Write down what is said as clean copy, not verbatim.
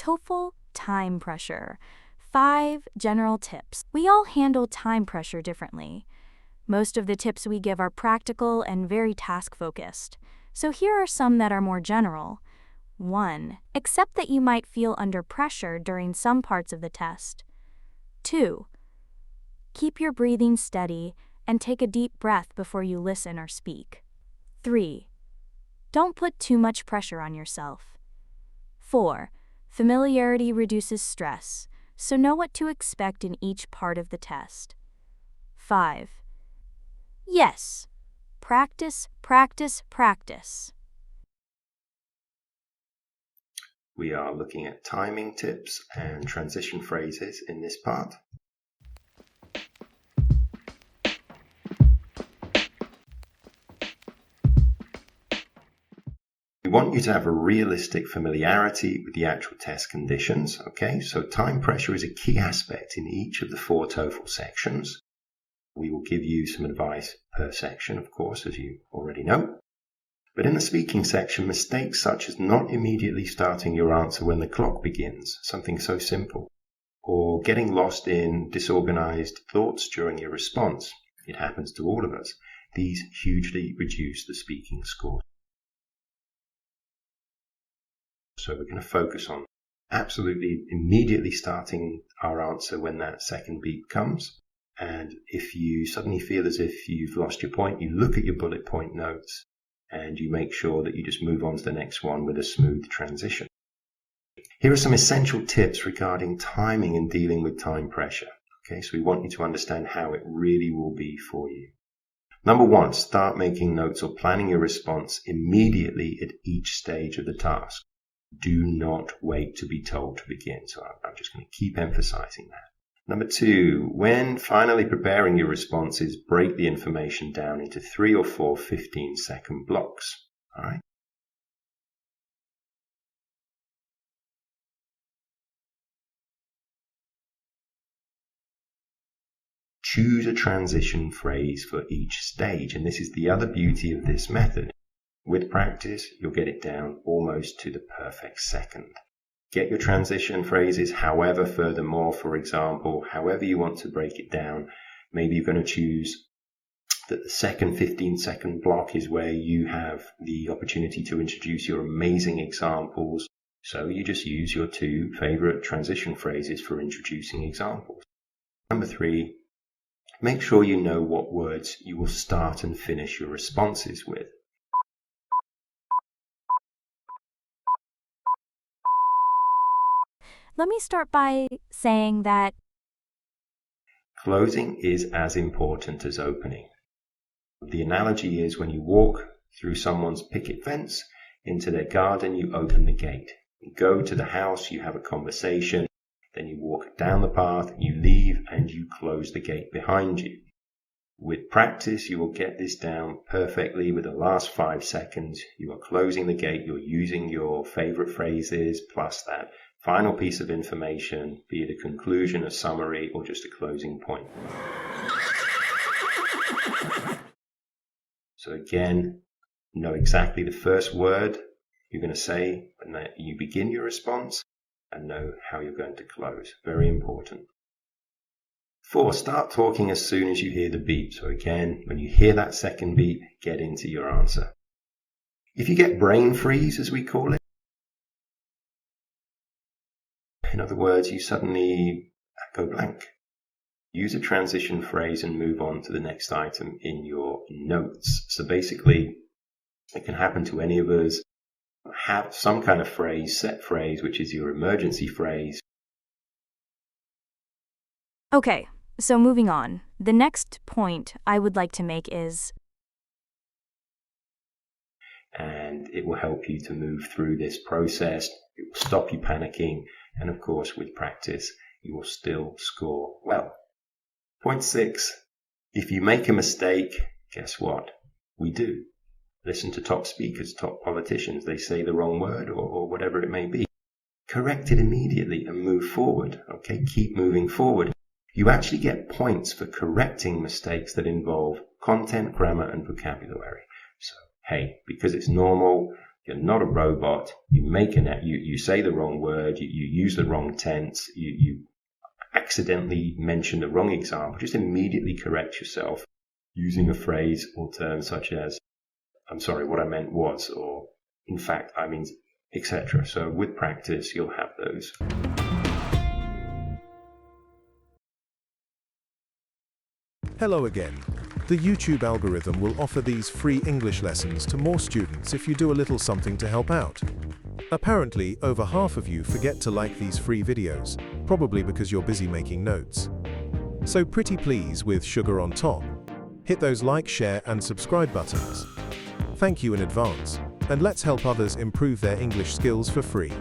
TOEFL time pressure. 5 general tips. We all handle time pressure differently. Most of the tips we give are practical and very task-focused. So here are some that are more general. 1. Accept that you might feel under pressure during some parts of the test. 2. Keep your breathing steady and take a deep breath before you listen or speak. 3. Don't put too much pressure on yourself. 4. Familiarity reduces stress, so know what to expect in each part of the test. 5. Yes. Practice, practice, practice. We are looking at timing tips and transition phrases in this part. We want you to have a realistic familiarity with the actual test conditions, okay? So time pressure is a key aspect in each of the 4 TOEFL sections. We will give you some advice per section, of course, as you already know. But in the speaking section, mistakes such as not immediately starting your answer when the clock begins, something so simple, or getting lost in disorganized thoughts during your response, it happens to all of us, these hugely reduce the speaking score. So we're going to focus on absolutely immediately starting our answer when that second beep comes. And if you suddenly feel as if you've lost your point, you look at your bullet point notes and you make sure that you just move on to the next one with a smooth transition. Here are some essential tips regarding timing and dealing with time pressure. Okay, so we want you to understand how it really will be for you. Number 1, start making notes or planning your response immediately at each stage of the task. Do not wait to be told to begin. So I'm just going to keep emphasizing that. Number 2, when finally preparing your responses, break the information down into 3 or 4 15-second blocks. All right. Choose a transition phrase for each stage, and this is the other beauty of this method. With practice, you'll get it down almost to the perfect second. Get your transition phrases, however, furthermore, for example, however you want to break it down. Maybe you're going to choose that the second 15-second block is where you have the opportunity to introduce your amazing examples. So you just use your 2 favorite transition phrases for introducing examples. Number 3, make sure you know what words you will start and finish your responses with. Let me start by saying that closing is as important as opening. The analogy is when you walk through someone's picket fence into their garden, you open the gate. You go to the house, you have a conversation, then you walk down the path, you leave, and you close the gate behind you. With practice, you will get this down perfectly with the last 5 seconds. You are closing the gate, you're using your favorite phrases plus that final piece of information, be it a conclusion, a summary, or just a closing point. So again, know exactly the first word you're going to say when you begin your response and know how you're going to close. Very important. 4, start talking as soon as you hear the beep. So again, when you hear that second beep, get into your answer. If you get brain freeze, as we call it, in other words, you suddenly go blank, use a transition phrase and move on to the next item in your notes. So basically, it can happen to any of us. Have some kind of phrase, set phrase, which is your emergency phrase. Okay, so moving on. The next point I would like to make is, and it will help you to move through this process. It will stop you panicking. And of course, with practice, you will still score well. Point 6, if you make a mistake, guess what? We do. Listen to top speakers, top politicians. They say the wrong word or whatever it may be. Correct it immediately and move forward. Okay, keep moving forward. You actually get points for correcting mistakes that involve content, grammar, and vocabulary. So, hey, because it's normal, You're not a robot. You make you say the wrong word. You use the wrong tense. You accidentally mention the wrong example. Just immediately correct yourself using a phrase or term such as, I'm sorry, what I meant was, or in fact, I mean, etc. So with practice, you'll have those. Hello again. The YouTube algorithm will offer these free English lessons to more students if you do a little something to help out. Apparently, over half of you forget to like these free videos, probably because you're busy making notes. So pretty please, with sugar on top, hit those like, share, and subscribe buttons. Thank you in advance, and let's help others improve their English skills for free.